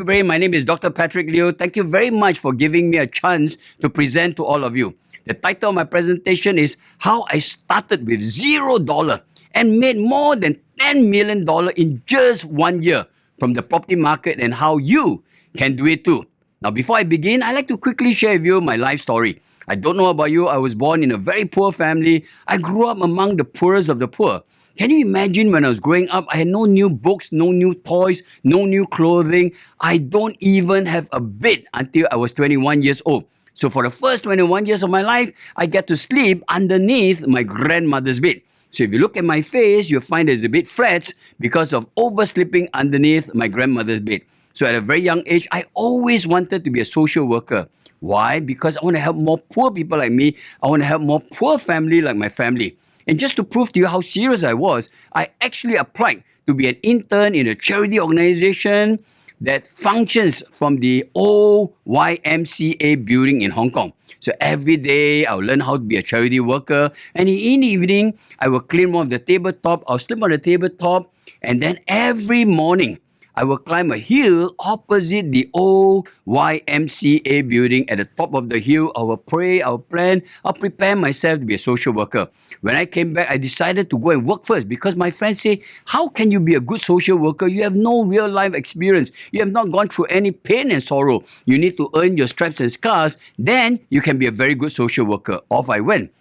everybody. My name is Dr. Patrick Liew. Thank you very much for giving me a chance to present to all of you. The title of my presentation is How I Started with $0 and made more than $10 million in just 1 year from the property market, and how you can do it too. Now, before I begin, I'd like to quickly share with you my life story. I don't know about you. I was born in a very poor family. I grew up among the poorest of the poor. Can you imagine when I was growing up, I had no new books, no new toys, no new clothing. I don't even have a bed until I was 21 years old. So for the first 21 years of my life, I get to sleep underneath my grandmother's bed. So if you look at my face, you'll find it's a bit flat because of oversleeping underneath my grandmother's bed. So at a very young age, I always wanted to be a social worker. Why? Because I want to help more poor people like me. I want to help more poor family like my family. And just to prove to you how serious I was, I actually applied to be an intern in a charity organization that functions from the old YMCA building in Hong Kong. So every day, I'll learn how to be a charity worker. And in the evening, I will clean one of the tabletop. I'll sleep on the tabletop. And then every morning, I will climb a hill opposite the old YMCA building. At the top of the hill, I will pray, I will plan, I'll prepare myself to be a social worker. When I came back, I decided to go and work first because my friends say, how can you be a good social worker? You have no real life experience. You have not gone through any pain and sorrow. You need to earn your stripes and scars. Then you can be a very good social worker. Off I went.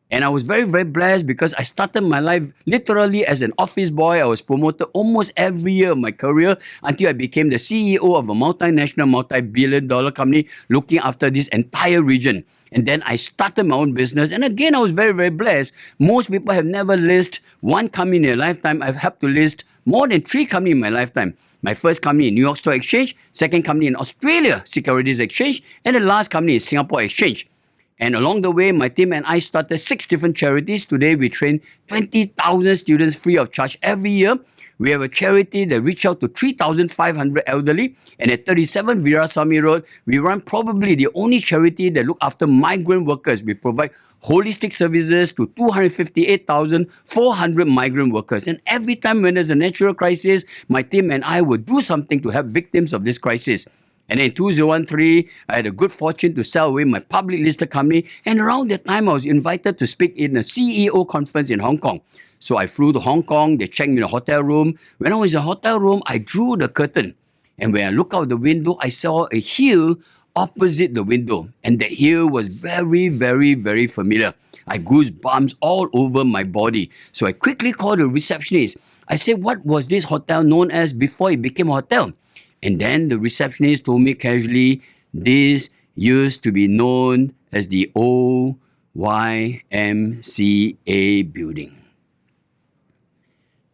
And I was very, very blessed because I started my life literally as an office boy. I was promoted almost every year of my career until I became the CEO of a multinational, multi-billion-dollar company looking after this entire region. And then I started my own business. And again, I was very, very blessed. Most people have never listed one company in their lifetime. I've helped to list more than 3 companies in my lifetime. My first company in New York Stock Exchange, second company in Australia Securities Exchange, and the last company is Singapore Exchange. And along the way, my team and I started 6 different charities. Today, we train 20,000 students free of charge every year. We have a charity that reaches out to 3,500 elderly. And at 37 Veerasamy Road, we run probably the only charity that look after migrant workers. We provide holistic services to 258,400 migrant workers. And every time when there's a natural crisis, my team and I will do something to help victims of this crisis. And in 2013, I had a good fortune to sell away my public listed company. And around that time, I was invited to speak in a CEO conference in Hong Kong. So I flew to Hong Kong. They checked me in a hotel room. When I was in the hotel room, I drew the curtain. And when I looked out the window, I saw a hill opposite the window. And that hill was very, very, very familiar. I goosebumps all over my body. So I quickly called the receptionist. I said, what was this hotel known as before it became a hotel? And then the receptionist told me casually, this used to be known as the old YMCA building.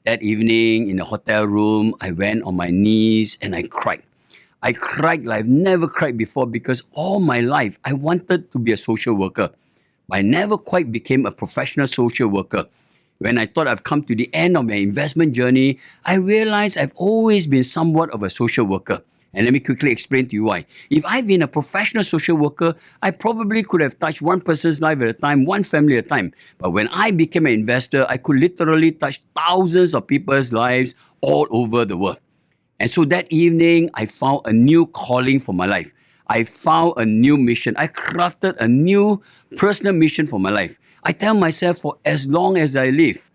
That evening in the hotel room, I went on my knees and I cried. I cried like I've never cried before because all my life I wanted to be a social worker. But I never quite became a professional social worker. When I thought I've come to the end of my investment journey, I realized I've always been somewhat of a social worker. And let me quickly explain to you why. If I've been a professional social worker, I probably could have touched one person's life at a time, one family at a time. But when I became an investor, I could literally touch thousands of people's lives all over the world. And so that evening, I found a new calling for my life. I found a new mission. I crafted a new personal mission for my life. I tell myself for as long as I live,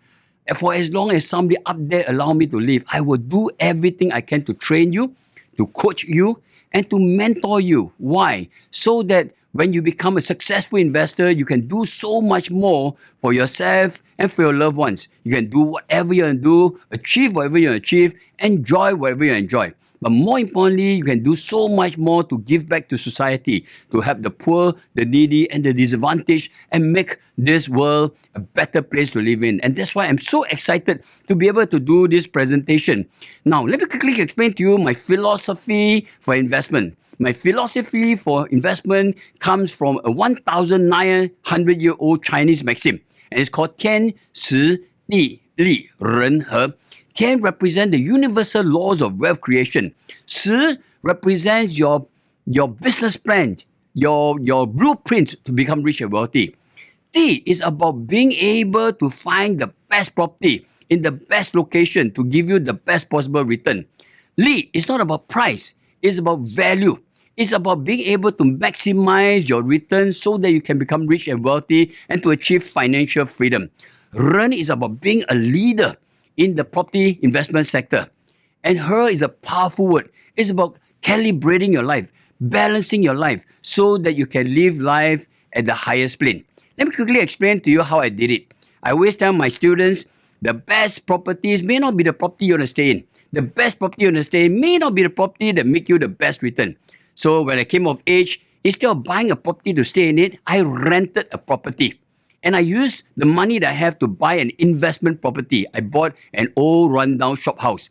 for as long as somebody up there allow me to live, I will do everything I can to train you, to coach you, and to mentor you. Why? So that when you become a successful investor, you can do so much more for yourself and for your loved ones. You can do whatever you want to do, achieve whatever you want to achieve, enjoy whatever you enjoy. But more importantly, you can do so much more to give back to society, to help the poor, the needy, and the disadvantaged, and make this world a better place to live in. And that's why I'm so excited to be able to do this presentation. Now, let me quickly explain to you my philosophy for investment. My philosophy for investment comes from a 1,900-year-old Chinese maxim, and it's called 天时地利人和. 10 represents the universal laws of wealth creation. 10 represents your business plan, your blueprint to become rich and wealthy. D is about being able to find the best property in the best location to give you the best possible return. Li is not about price. It's about value. It's about being able to maximize your returns so that you can become rich and wealthy and to achieve financial freedom. Ren is about being a leader in the property investment sector. And her is a powerful word. It's about calibrating your life, balancing your life so that you can live life at the highest plane. Let me quickly explain to you how I did it. I always tell my students the best properties may not be the property you want to stay in. The best property you want to stay in may not be the property that make you the best return. So when I came of age, instead of buying a property to stay in it, I rented a property. And I used the money that I have to buy an investment property. I bought an old rundown shop house.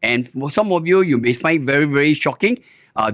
And for some of you, you may find very, very shocking.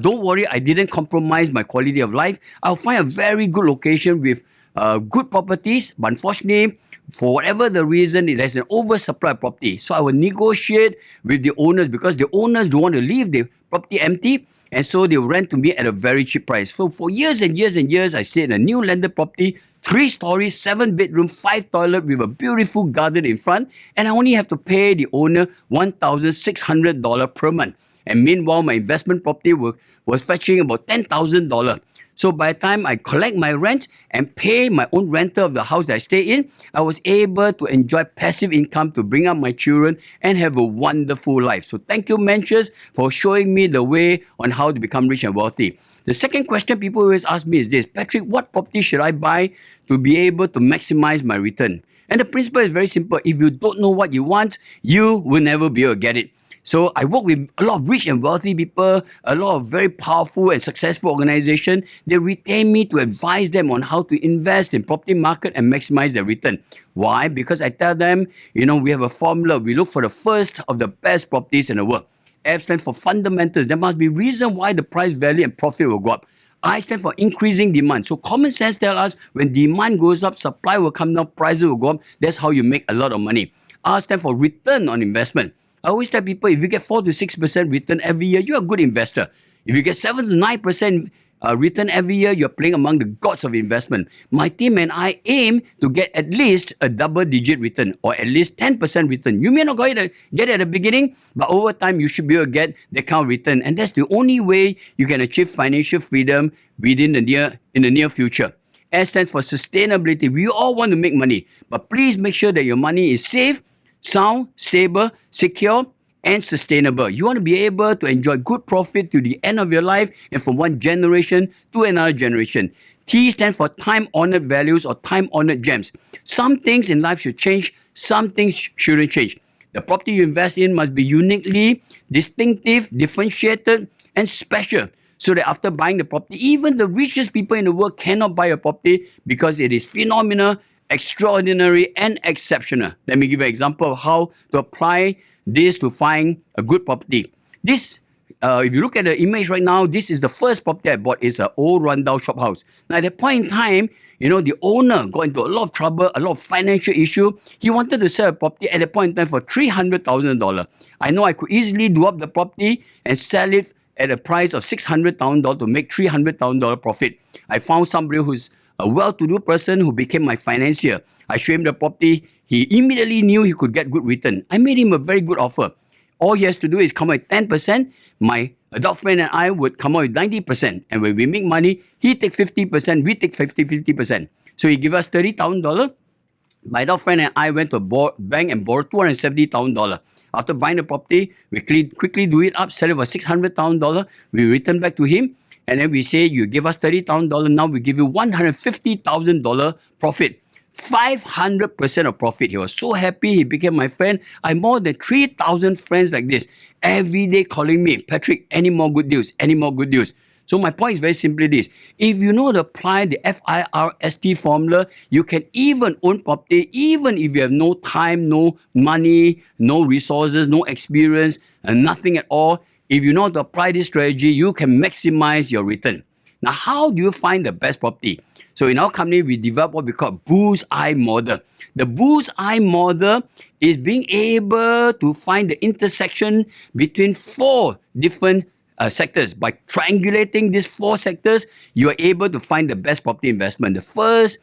Don't worry, I didn't compromise my quality of life. I'll find a very good location with good properties. But unfortunately, for whatever the reason, there's an oversupply of property. So I will negotiate with the owners because the owners don't want to leave the property empty. And so they rent to me at a very cheap price. So for years and years and years, I stayed in a new landed property, 3 stories, 7 bedroom, 5 toilet with a beautiful garden in front. And I only have to pay the owner $1,600 per month. And meanwhile, my investment property was fetching about $10,000. So by the time I collect my rent and pay my own rental of the house that I stay in, I was able to enjoy passive income to bring up my children and have a wonderful life. So thank you, Mencius, for showing me the way on how to become rich and wealthy. The second question people always ask me is this: Patrick, what property should I buy to be able to maximize my return? And the principle is very simple. If you don't know what you want, you will never be able to get it. So I work with a lot of rich and wealthy people, a lot of very powerful and successful organizations. They retain me to advise them on how to invest in property market and maximize their return. Why? Because I tell them, we have a formula. We look for the first of the best properties in the world. F stands for fundamentals. There must be reason why the price, value, and profit will go up. I stand for increasing demand. So common sense tells us when demand goes up, supply will come down, prices will go up. That's how you make a lot of money. R stands for return on investment. I always tell people, if you get 4 to 6% return every year, you're a good investor. If you get 7 to 9% return every year, you're playing among the gods of investment. My team and I aim to get at least a double-digit return or at least 10% return. You may not get it at the beginning, but over time, you should be able to get that kind of return. And that's the only way you can achieve financial freedom in the near future. S stands for sustainability. We all want to make money, but please make sure that your money is safe, sound, stable, secure, and sustainable. You want to be able to enjoy good profit to the end of your life and from one generation to another generation. T stands for time-honored values or time-honored gems. Some things in life should change, some things shouldn't change. The property you invest in must be uniquely distinctive, differentiated, and special. So that after buying the property, even the richest people in the world cannot buy a property because it is phenomenal, extraordinary, and exceptional. Let me give you an example of how to apply this to find a good property. This, if you look at the image right now, this is the first property I bought. It's an old rundown shop house. Now at that point in time, the owner got into a lot of trouble, a lot of financial issue. He wanted to sell a property at that point in time for $300,000. I know I could easily do up the property and sell it at a price of $600,000 to make $300,000 profit. I found somebody who's a well-to-do person who became my financier. I showed him the property. He immediately knew he could get good return. I made him a very good offer. All he has to do is come out with 10%. My adult friend and I would come out with 90%. And when we make money, he take 50%, we take 50%. So he give us $30,000. My adult friend and I went to a bank and borrowed $270,000. After buying the property, we quickly do it up, sell it for $600,000. We return back to him. And then we say, you give us $30,000, now we give you $150,000 profit. 500% of profit. He was so happy. He became my friend. I have more than 3,000 friends like this. Every day calling me, Patrick, any more good news? Any more good news? So my point is very simply this. If you know to apply the FIRST formula, you can even own property, even if you have no time, no money, no resources, no experience, and nothing at all. If you know to apply this strategy, you can maximize your return. Now, how do you find the best property? So in our company, we develop what we call bullseye model. The bullseye model is being able to find the intersection between 4 different sectors. By triangulating these 4 sectors, you are able to find the best property investment. The first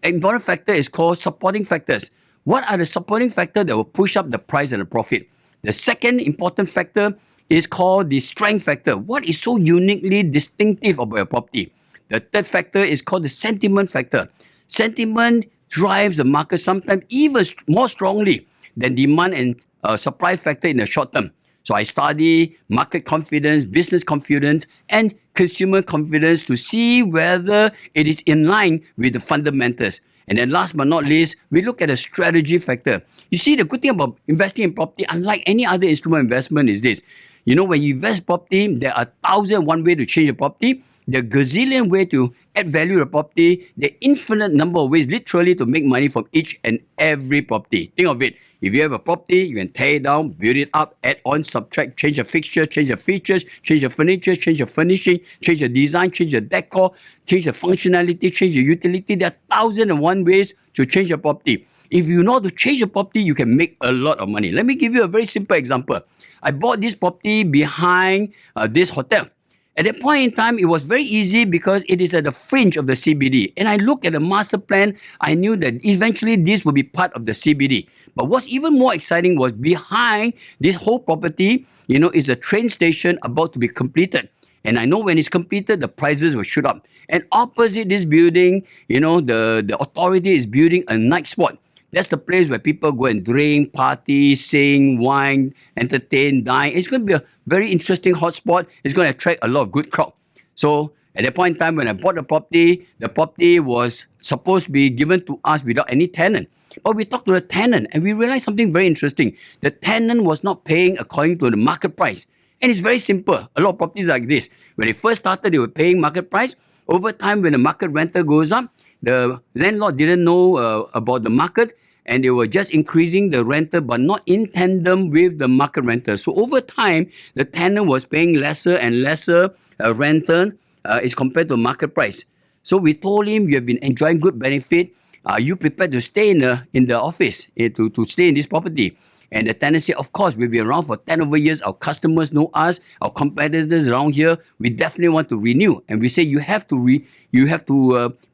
important factor is called supporting factors. What are the supporting factors that will push up the price and the profit? The second important factor is called the strength factor. What is so uniquely distinctive about your property? The third factor is called the sentiment factor. Sentiment drives the market sometimes even more strongly than demand and supply factor in the short term. So I study market confidence, business confidence, and consumer confidence to see whether it is in line with the fundamentals. And then last but not least, we look at the strategy factor. You see, the good thing about investing in property, unlike any other instrument investment, is this. You know, when you invest property, there are 1,001 ways to change a property. There are gazillion ways to add value to a property. There are infinite number of ways, literally, to make money from each and every property. Think of it. If you have a property, you can tear it down, build it up, add on, subtract, change the fixture, change the features, change the furniture, change the furnishing, change the design, change the decor, change the functionality, change the utility. There are 1,001 ways to change a property. If you know how to change a property, you can make a lot of money. Let me give you a very simple example. I bought this property behind this hotel. At that point in time, it was very easy because it is at the fringe of the CBD. And I looked at the master plan, I knew that eventually this would be part of the CBD. But what's even more exciting was behind this whole property, you know, is a train station about to be completed. And I know when it's completed, the prices will shoot up. And opposite this building, you know, the authority is building a night spot. That's the place where people go and drink, party, sing, wine, entertain, dine. It's going to be a very interesting hotspot. It's going to attract a lot of good crowd. So at that point in time, when I bought the property was supposed to be given to us without any tenant. But we talked to the tenant and we realized something very interesting. The tenant was not paying according to the market price. And it's very simple. A lot of properties like this. When they first started, they were paying market price. Over time, when the market rental goes up, the landlord didn't know about the market. And they were just increasing the rental, but not in tandem with the market rental. So over time, the tenant was paying lesser and lesser rental as compared to market price. So we told him, you have been enjoying good benefit. Are you prepared to stay in the office, to stay in this property? And the tenant said, of course, we've been around for 10 over years. Our customers know us. Our competitors around here, we definitely want to renew. And we say, you have to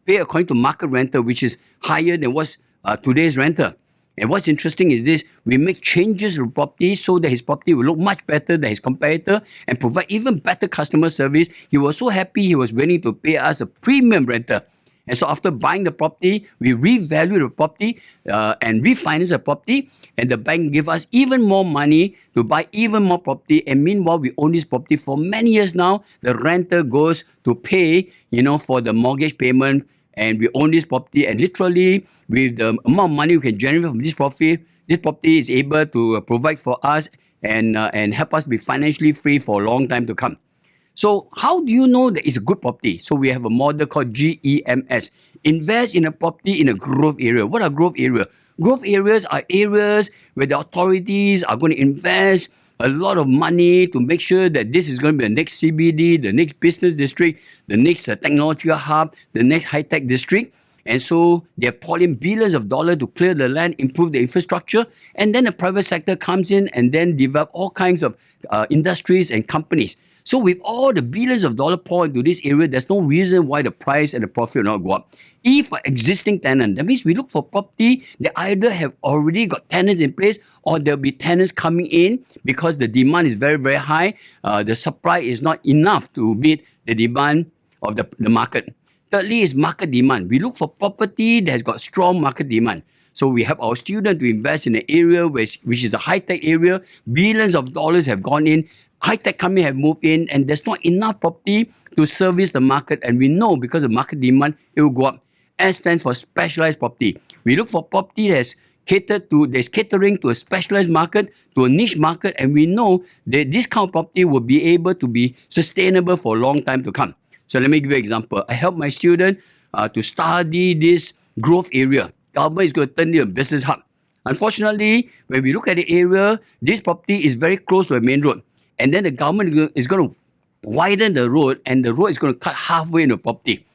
pay according to market rental, which is higher than what's today's renter. And what's interesting is this, we make changes to the property so that his property will look much better than his competitor and provide even better customer service. He was so happy he was willing to pay us a premium renter. And so after buying the property, we revalue the property and refinance the property, and the bank gave us even more money to buy even more property. And meanwhile, we own this property for many years now. The renter goes to pay, you know, for the mortgage payment. And we own this property, and literally, with the amount of money we can generate from this property is able to provide for us and help us be financially free for a long time to come. So how do you know that it's a good property? So we have a model called GEMS. Invest in a property in a growth area. What are growth areas? Growth areas are areas where the authorities are going to invest a lot of money to make sure that this is going to be the next CBD, the next business district, the next technological hub, the next high-tech district. And so they're pouring billions of dollars to clear the land, improve the infrastructure, and then the private sector comes in and then develop all kinds of industries and companies. So with all the billions of dollars poured into this area, there's no reason why the price and the profit will not go up. If an existing tenant, that means we look for property that either have already got tenants in place or there'll be tenants coming in because the demand is very, very high. The supply is not enough to meet the demand of the market. Thirdly is market demand. We look for property that has got strong market demand. So we help our students to invest in an area which is a high-tech area. Billions of dollars have gone in. High-tech companies have moved in, and there's not enough property to service the market. And we know because of market demand, it will go up. S stands for specialized property. We look for property that's catering to a specialized market, to a niche market, and we know that this kind of property will be able to be sustainable for a long time to come. So let me give you an example. I help my student to study this growth area. Government is going to turn it a business hub. Unfortunately, when we look at the area, this property is very close to a main road. And then the government is going to widen the road, and the road is going to cut halfway in the property.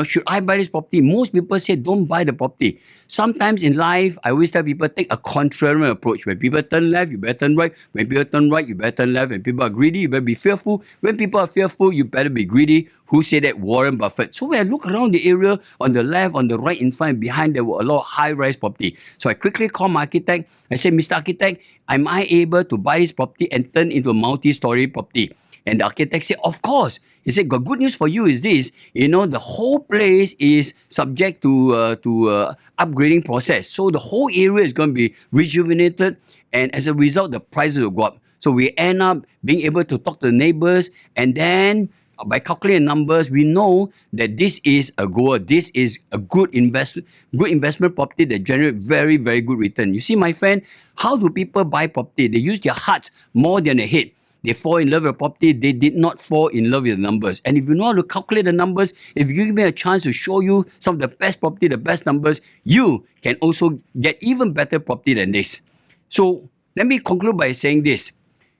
Should I buy this property? Most people say don't buy the property. Sometimes in life, I always tell people take a contrarian approach. When people turn left, you better turn right. When people turn right, you better turn left. When people are greedy, you better be fearful. When people are fearful, you better be greedy. Who said that? Warren Buffett. So when I look around the area, on the left, on the right, in front, and behind, there were a lot of high-rise property. So I quickly called my architect. I said, Mr. Architect, am I able to buy this property and turn into a multi-story property? And the architect said, of course. He said, the good news for you is this, the whole place is subject to upgrading process. So the whole area is going to be rejuvenated, and as a result, the prices will go up. So we end up being able to talk to the neighbors, and then by calculating numbers, we know that this is a goer. This is a good investment property that generates very, very good return. You see, my friend, how do people buy property? They use their hearts more than their head. They fall in love with property. They did not fall in love with the numbers. And if you know how to calculate the numbers, if you give me a chance to show you some of the best property, the best numbers, you can also get even better property than this. So let me conclude by saying this.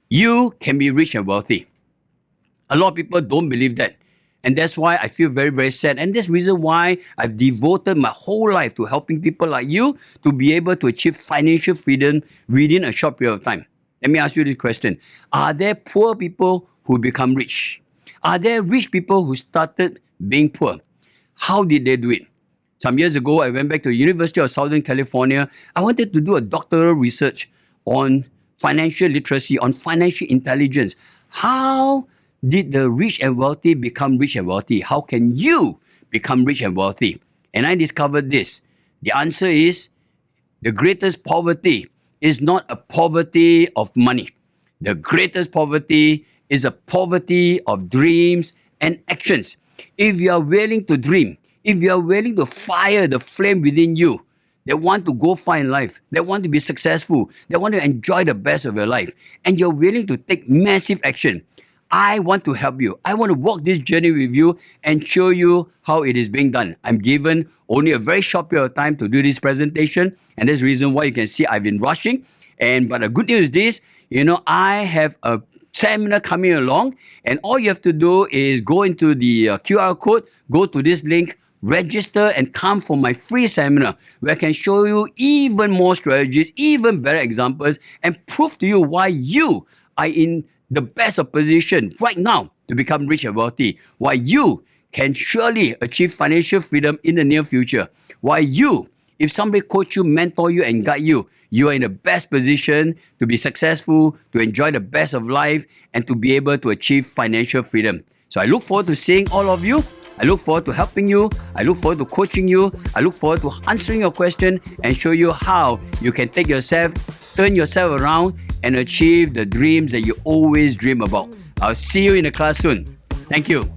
You can be rich and wealthy. A lot of people don't believe that. And that's why I feel very, very sad. And that's the reason why I've devoted my whole life to helping people like you to be able to achieve financial freedom within a short period of time. Let me ask you this question. Are there poor people who become rich? Are there rich people who started being poor? How did they do it? Some years ago, I went back to the University of Southern California. I wanted to do a doctoral research on financial literacy, on financial intelligence. How did the rich and wealthy become rich and wealthy? How can you become rich and wealthy? And I discovered this. The answer is the greatest poverty is not a poverty of money. The greatest poverty is a poverty of dreams and actions. If you are willing to dream, if you are willing to fire the flame within you, that want to go far in life, that want to be successful, that want to enjoy the best of your life, and you're willing to take massive action, I want to help you. I want to walk this journey with you and show you how it is being done. I'm given only a very short period of time to do this presentation, and that's the reason why you can see I've been rushing. But the good news is this, I have a seminar coming along, and all you have to do is go into the QR code, go to this link, register, and come for my free seminar where I can show you even more strategies, even better examples, and prove to you why you are in the best of position right now to become rich and wealthy, why you can surely achieve financial freedom in the near future, why you, if somebody coach you, mentor you, and guide you, you are in the best position to be successful, to enjoy the best of life, and to be able to achieve financial freedom. So I look forward to seeing all of you. I look forward to helping you. I look forward to coaching you. I look forward to answering your question and show you how you can take yourself, turn yourself around, and achieve the dreams that you always dream about. I'll see you in the class soon. Thank you.